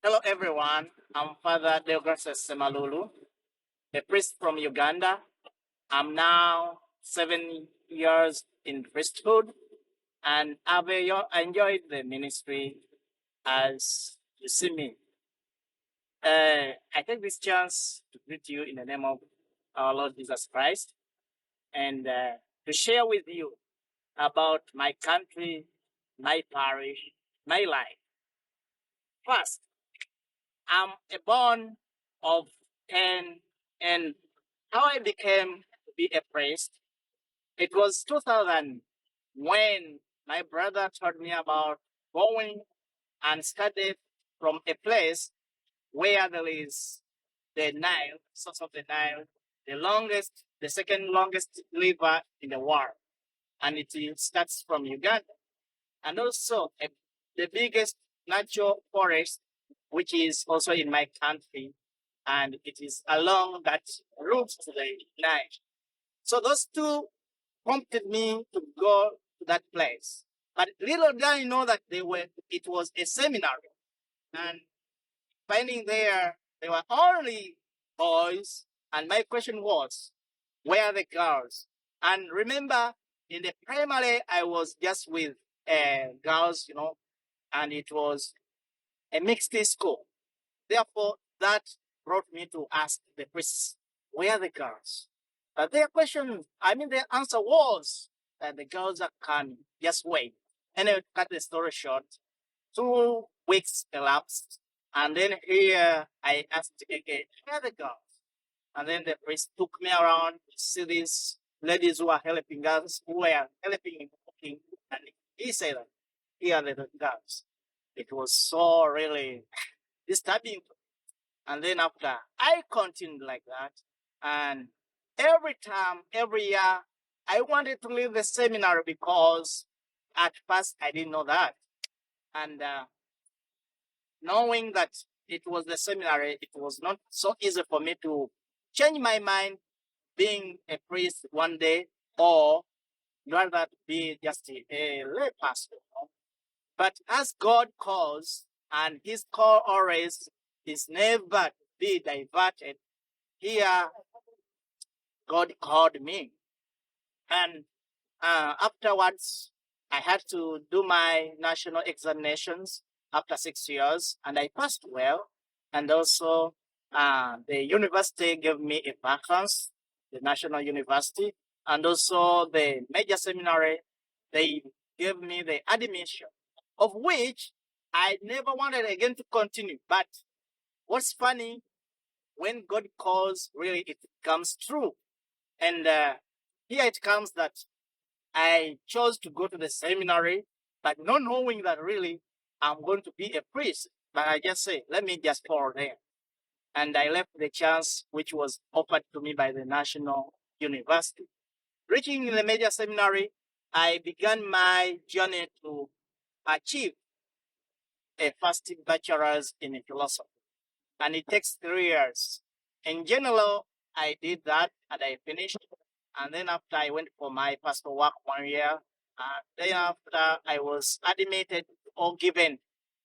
Hello, everyone. I'm Father Deo a priest from Uganda. I'm now 7 years in priesthood, and I've enjoyed the ministry as you see me. I take this chance to greet you in the name of our Lord Jesus Christ and to share with you about my country, my parish, my life. First, I'm a born of 10, and how I became to be a priest, it was 2000 when my brother told me about going and study from a place where there is the Nile, source of the Nile, the second longest river in the world, and it starts from Uganda, and also the biggest natural forest, which is also in my country, and it is along that route to the Nile. So those two prompted me to go to that place. But little did I know that it was a seminary, and finding there were only boys, and my question was, where are the girls? And remember, in the primary, I was just with girls, and it was a mixed school. Therefore, that brought me to ask the priests, where are the girls? But their their answer was that the girls are coming. Just wait. And to cut the story short, 2 weeks elapsed. And then here I asked again, where are the girls? And then the priest took me around to see these ladies who are helping us, who were helping in cooking. And he said, here are the girls. It was so really disturbing. And then after, I continued like that. And every time, every year, I wanted to leave the seminary because at first I didn't know that. And knowing that it was the seminary, it was not so easy for me to change my mind being a priest one day or rather be just a lay pastor. But as God calls, and his call always is never to be diverted, here God called me. And afterwards, I had to do my national examinations after 6 years, and I passed well. And also, the university gave me a vacance, the national university, and also the major seminary, they gave me the admission, of which I never wanted again to continue. But what's funny, when God calls, really it comes true. And here it comes that I chose to go to the seminary, but not knowing that really I'm going to be a priest. But I just say, let me just fall there. And I left the chance which was offered to me by the National University. Reaching the major seminary, I began my journey to achieve a first bachelor's in philosophy. And it takes 3 years. In general, I did that and I finished. And then after I went for my pastoral work 1 year. Then after I was admitted or given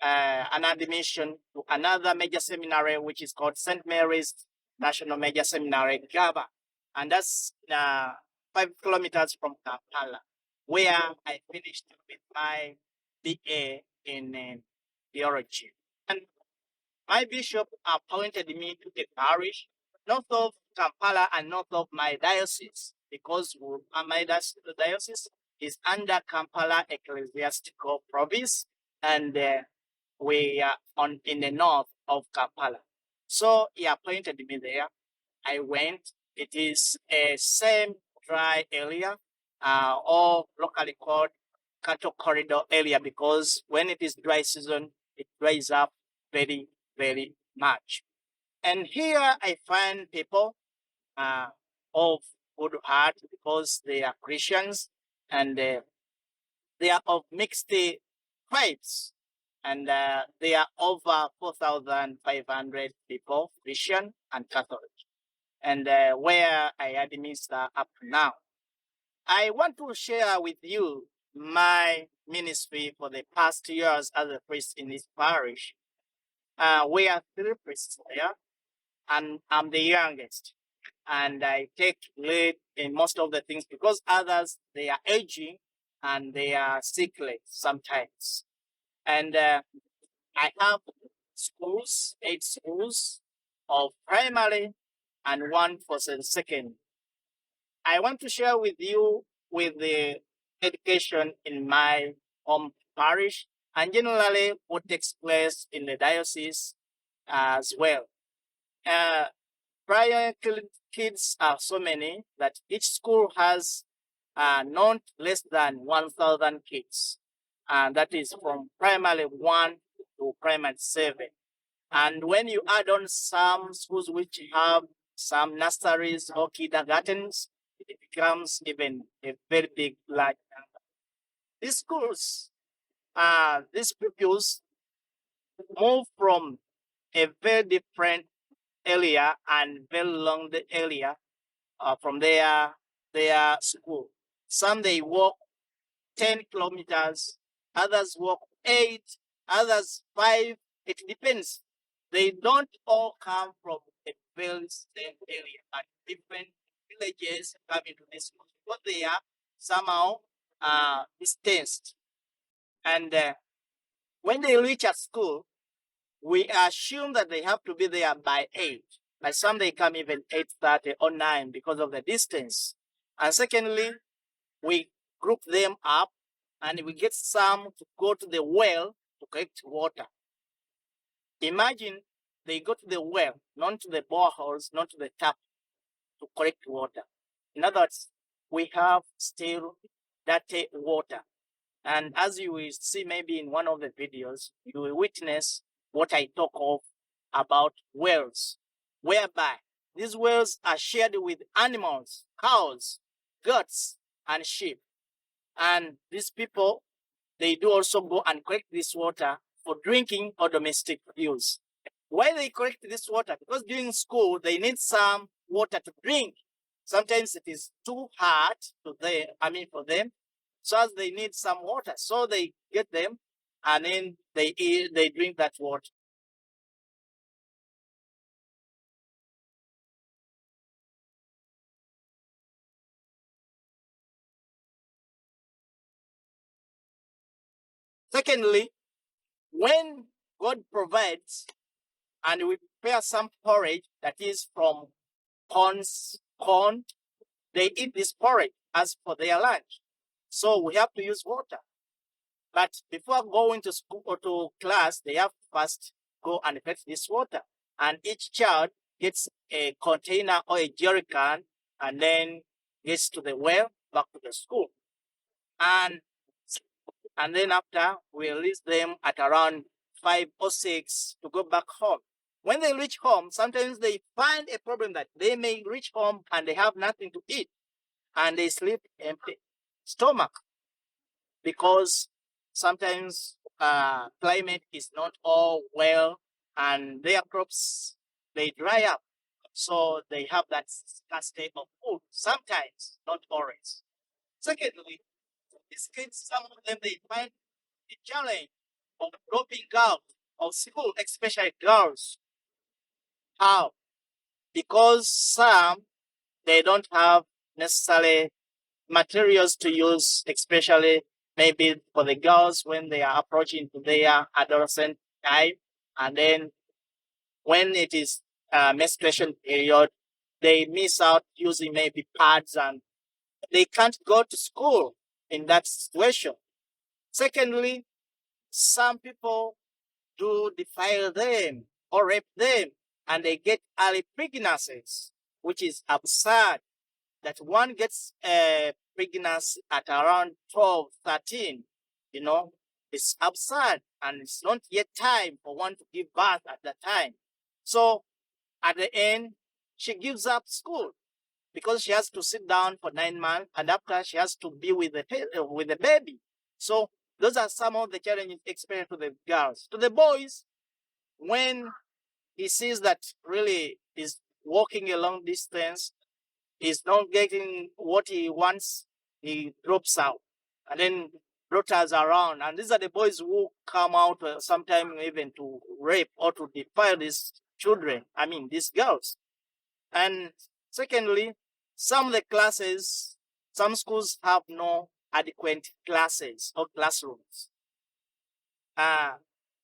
an admission to another major seminary, which is called St. Mary's National Major Seminary, Gaba. And that's 5 kilometers from Kampala, where I finished with my BA in theology. And my bishop appointed me to a parish north of Kampala and north of my diocese, because my diocese is under Kampala Ecclesiastical Province, and we are in the north of Kampala. So he appointed me there. I went. It is a same dry area, or locally called cattle corridor area, because when it is dry season, it dries up very, very much. And here I find people uh, of good heart, because they are Christians, and they are of mixed tribes, and they are over 4,500 people, Christian and Catholic, and where I administer up now. I want to share with you my ministry for the past years as a priest in this parish. We are three priests there, and I'm the youngest. And I take lead in most of the things, because others, they are aging and they are sickly sometimes. And I have schools, 8 schools of primary and one for the second. I want to share with you with the education in my home parish, and generally what takes place in the diocese as well. Uh, Prior kids are so many that each school has not less than 1,000 kids, and that is from primary 1 to primary 7. And when you add on some schools which have some nurseries or kindergartens, it becomes even a very big, large number. These schools, these pupils move from a very different area and very long the area from their school. Some they walk 10 kilometers, others walk 8, others 5. It depends. They don't all come from a very same area, but different villages come into this school, but they are somehow distanced. And when they reach at school, we assume that they have to be there by 8. But some they come even 8:30 or 9 because of the distance. And secondly, we group them up and we get some to go to the well to collect water. Imagine they go to the well, not to the boreholes, not to the tap, to collect water. In other words, we have still dirty water. And as you will see maybe in one of the videos, you will witness what I talk of about wells, whereby these wells are shared with animals, cows, goats, and sheep. And these people, they do also go and collect this water for drinking or domestic use. Why they collect this water? Because during school, they need some water to drink. Sometimes it is too hard for them. So as they need some water, so they get them and then they drink that water. Secondly, when God provides and we prepare some porridge that is from corn, they eat this porridge as for their lunch. So we have to use water. But before going to school or to class, they have to first go and fetch this water. And each child gets a container or a jerry can and then gets to the well back to the school. And then after we release them at around 5 or 6 to go back home. When they reach home, sometimes they find a problem that they may reach home and they have nothing to eat and they sleep empty stomach, because sometimes climate is not all well and their crops, they dry up, so they have that scarcity of food sometimes, not always. Secondly, these kids, some of them, they find the challenge of dropping out of school, especially girls. How? Because some, they don't have necessarily materials to use, especially maybe for the girls when they are approaching to their adolescent time. And then when it is menstruation period, they miss out using maybe pads and they can't go to school in that situation. Secondly, some people do defile them or rape them and they get early pregnancies, which is absurd. that one gets pregnancy at around 12, 13, it's absurd, and it's not yet time for one to give birth at that time. So at the end, she gives up school because she has to sit down for 9 months, and after she has to be with the baby. So those are some of the challenges experienced to the girls. To the boys, when he sees that really is walking a long distance, he's not getting what he wants, he drops out. And then daughters around, and these are the boys who come out sometimes even to rape or to defile these children, these girls. And secondly, some of the classes, some schools have no adequate classes or classrooms.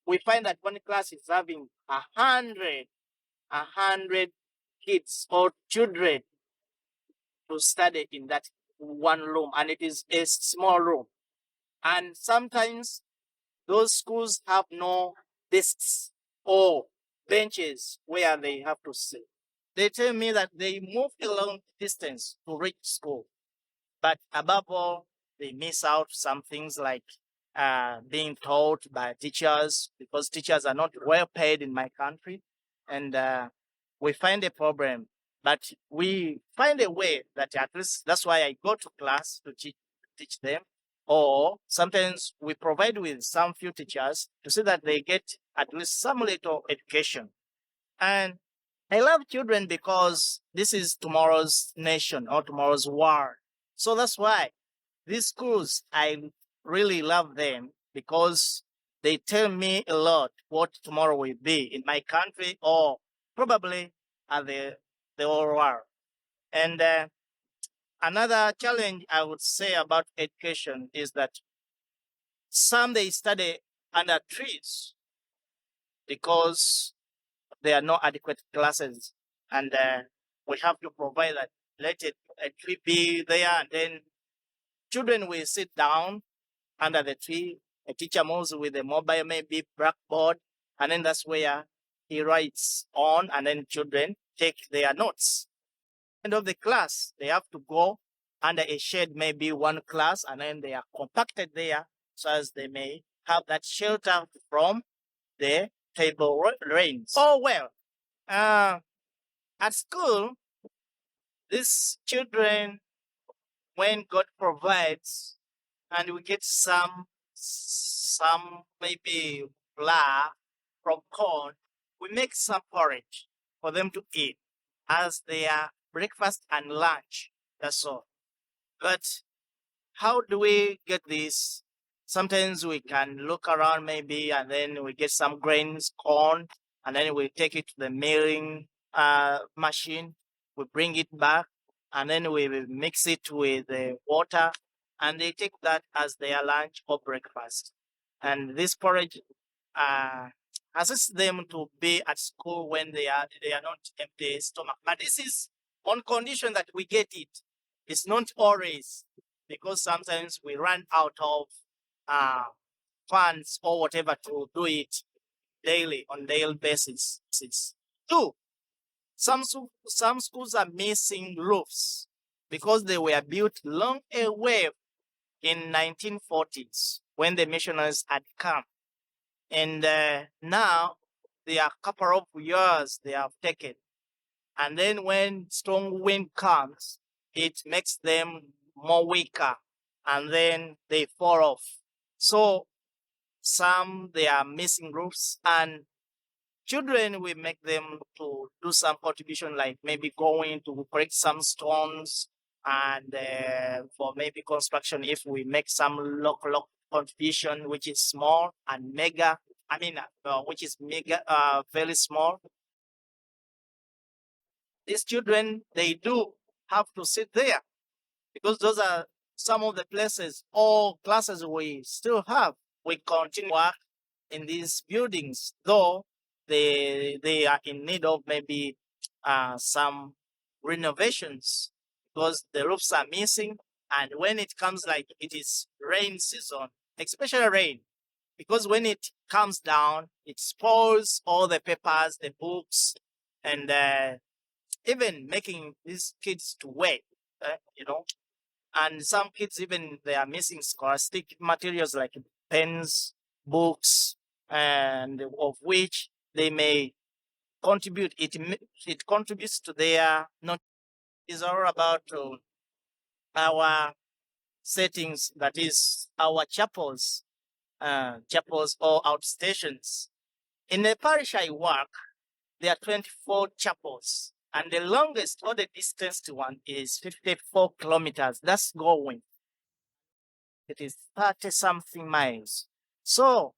We find that one class is having 100 kids or children to study in that one room, and it is a small room. And sometimes those schools have no desks or benches where they have to sit. They tell me that they move a long distance to reach school, but above all, they miss out some things like being taught by teachers, because teachers are not well paid in my country, and we find a problem. But we find a way that at least that's why I go to class to teach them, or sometimes we provide with some few teachers to see that they get at least some little education. And I love children because this is tomorrow's nation or tomorrow's world. So that's why these schools, I really love them because they tell me a lot what tomorrow will be in my country or probably at the whole world. And another challenge I would say about education is that some they study under trees because there are no adequate classes, and we have to provide that. Let it a tree be there, and then children will sit down under the tree. A teacher moves with a mobile, maybe blackboard, and then that's where he writes on, and then children take their notes. End of the class, they have to go under a shade, maybe one class, and then they are compacted there so as they may have that shelter from the table rains. Oh well, at school, these children, when God provides, and we get some maybe flour from corn, we make some porridge for them to eat as their breakfast and lunch. That's all. But how do we get this? Sometimes we can look around maybe, and then we get some grains, corn, and then we take it to the milling machine. We bring it back, and then we will mix it with the water, and they take that as their lunch or breakfast. And this porridge uh, assists them to be at school when they are not empty stomach. But this is on condition that we get it. It's not always, because sometimes we run out of funds or whatever to do it on daily basis. Two, some schools are missing roofs because they were built long away in 1940s when the missionaries had come, and now they are a couple of years they have taken, and then when strong wind comes, it makes them more weaker, and then they fall off. So some they are missing roofs, and children we make them to do some contribution, like maybe going to collect some stones, and for maybe construction, if we make some local contribution which is small and mega, which is mega, very small, these children they do have to sit there, because those are some of the places or classes we still have. We continue work in these buildings, though they are in need of maybe some renovations, because the roofs are missing. And when it comes, like it is rain season, especially rain, because when it comes down, it spoils all the papers, the books, and even making these kids to wet. you know. And some kids even they are missing scholastic materials like pens, books, and of which they may contribute. It contributes to their not is all about our settings, that is our chapels or outstations. In the parish I work, there are 24 chapels, and the longest or the distance one is 54 kilometers. That's going. It is 30 something miles. So,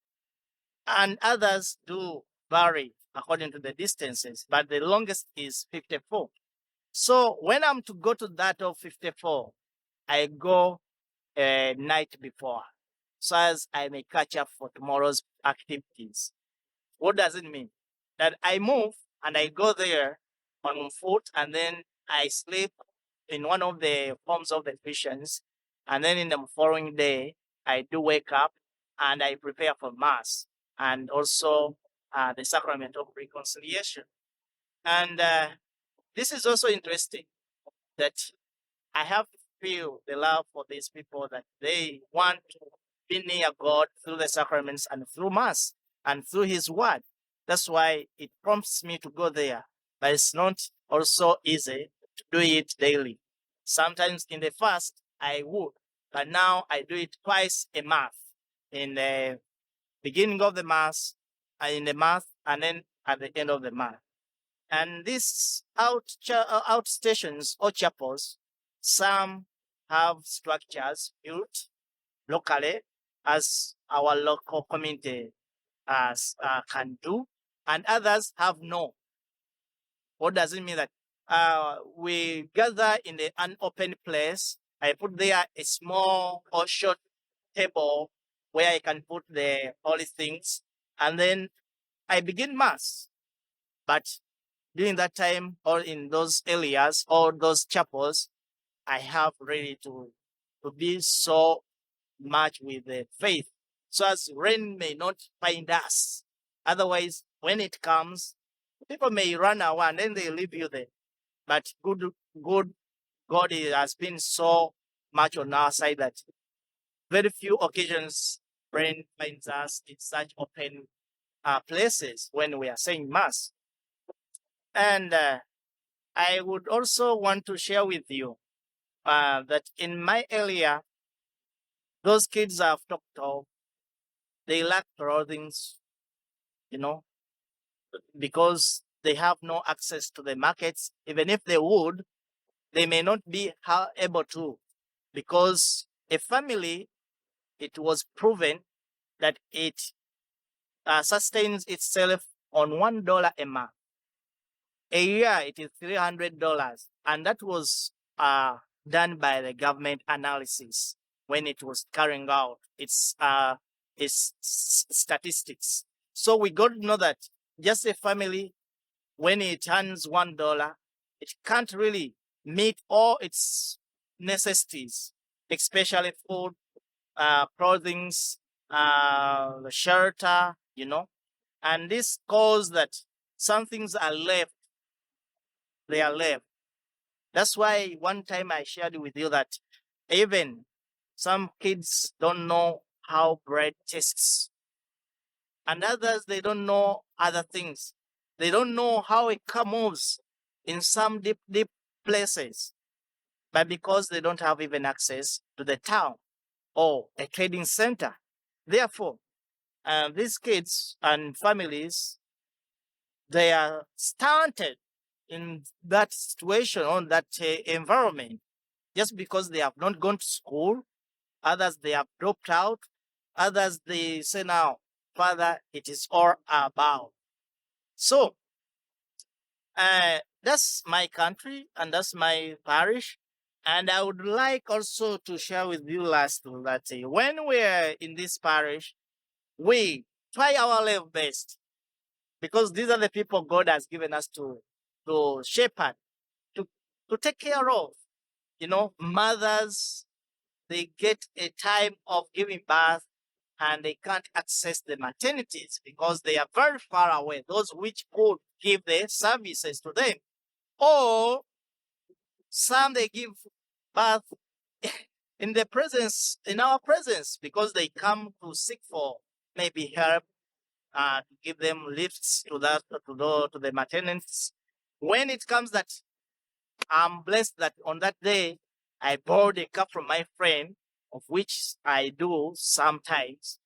and others do vary according to the distances, but the longest is 54. So, when I'm to go to that of 54, I go a night before, so as I may catch up for tomorrow's activities. What does it mean? That I move and I go there on foot, and then I sleep in one of the forms of the Christians, and then in the following day I do wake up and I prepare for Mass and also the sacrament of reconciliation. And this is also interesting that I have to feel the love for these people, that they want to be near God through the sacraments and through Mass and through His Word. That's why it prompts me to go there. But it's not also easy to do it daily. Sometimes in the fast, I would, but now I do it twice a month, in the beginning of the Mass, and in the month, and then at the end of the month. And these outstations or chapels, some have structures built locally, as our local community can do, and others have no. What does it mean? That we gather in the unopened place. I put there a small or short table where I can put the holy things, and then I begin Mass. But during that time, or in those areas or those chapels, I have really to be so much with the faith, so as rain may not find us. Otherwise, when it comes, people may run away and then they leave you there. But good God has been so much on our side that very few occasions rain finds us in such open places when we are saying Mass. And I would also want to share with you that in my area, those kids I've talked of, they lack clothing, you know, because they have no access to the markets. Even if they would, they may not be able to, because a family, it was proven that it sustains itself on $1 a month. A year, it is $300, and that was done by the government analysis when it was carrying out its statistics. So we got to know that just a family, when it earns $1, it can't really meet all its necessities, especially food, clothing, shelter, and this caused that some things are left, they are left. That's why one time I shared with you that even some kids don't know how bread tastes, and others, they don't know other things. They don't know how it moves in some deep places, but because they don't have even access to the town or a trading center. Therefore, these kids and families, they are stunted in that situation, on that environment, just because they have not gone to school. Others, they have dropped out. Others, they say now, Father, it is all about. So that's my country and that's my parish. And I would like also to share with you last that when we're in this parish, we try our level best, because these are the people God has given us to shepherd, to to take care of. Mothers, they get a time of giving birth and they can't access the maternities because they are very far away, those which could give the services to them. Or some, they give but in our presence, because they come to seek for maybe help, to give them lifts to the maintenance. When it comes that I'm blessed that on that day I borrowed a cup from my friend, of which I do sometimes.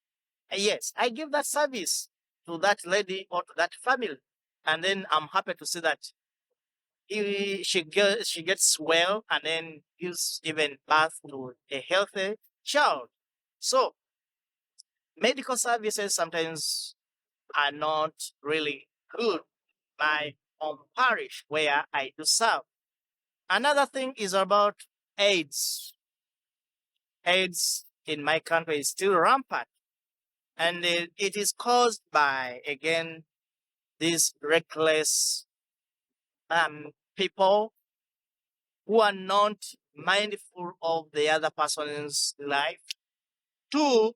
Yes, I give that service to that lady or to that family, and then I'm happy to see that she gets well and then gives even birth to a healthy child. So medical services sometimes are not really good by on parish where I do serve. Another thing is about AIDS. AIDS in my country is still rampant, and it is caused by again these reckless people who are not mindful of the other person's life. Two,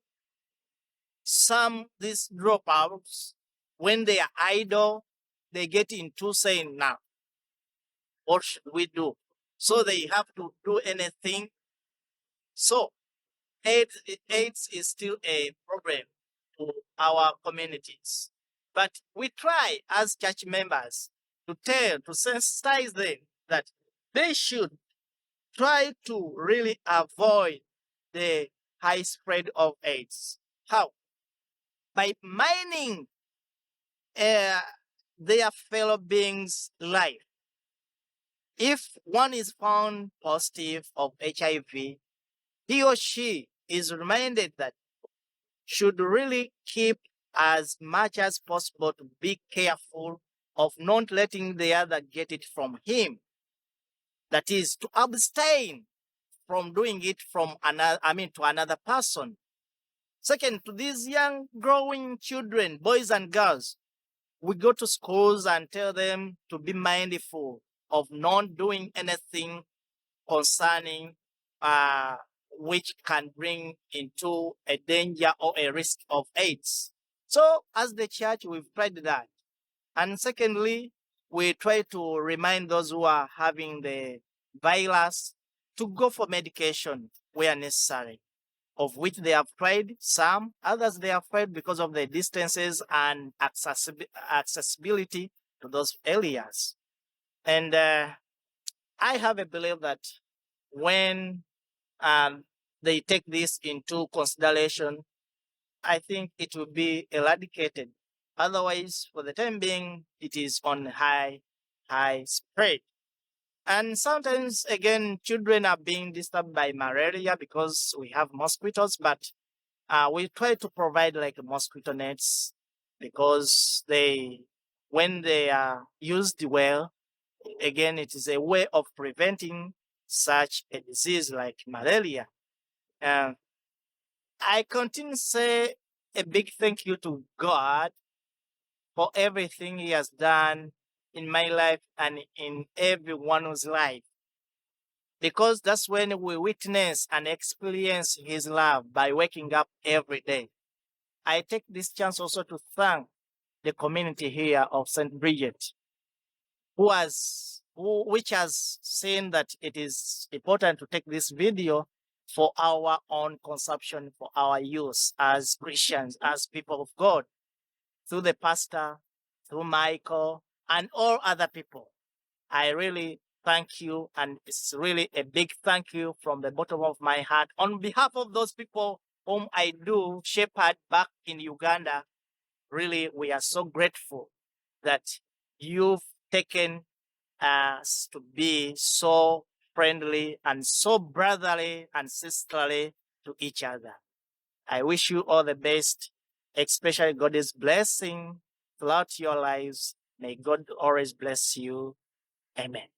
some these dropouts, when they are idle, they get into saying, now, what should we do? So they have to do anything. So AIDS, AIDS is still a problem to our communities. But we try as church members to sensitize them that they should try to really avoid the high spread of AIDS. How? By mining uh, their fellow beings' life. If one is found positive of HIV, he or she is reminded that should really keep as much as possible to be careful of not letting the other get it from him. That is to abstain from doing it from another, to another person. Second, to these young growing children, boys and girls, we go to schools and tell them to be mindful of not doing anything concerning uh, which can bring into a danger or a risk of AIDS. So, as the church, we've tried that. And secondly, we try to remind those who are having the virus to go for medication where necessary, of which they have tried some, others they have tried because of the distances and accessibility to those areas. And I have a belief that when they take this into consideration, I think it will be eradicated. Otherwise, for the time being, it is on high spread. And sometimes, again, children are being disturbed by malaria because we have mosquitoes, but we try to provide like mosquito nets because when they are used well, again, it is a way of preventing such a disease like malaria. And I continue to say a big thank you to God for everything He has done in my life and in everyone's life. Because that's when we witness and experience His love by waking up every day. I take this chance also to thank the community here of St. Bridget, which has seen that it is important to take this video for our own consumption, for our use as Christians, as people of God, through the pastor, through Michael, and all other people. I really thank you, and it's really a big thank you from the bottom of my heart on behalf of those people whom I do shepherd back in Uganda. Really, we are so grateful that you've taken us to be so friendly and so brotherly and sisterly to each other. I wish you all the best, especially God's blessing throughout your lives. May God always bless you. Amen.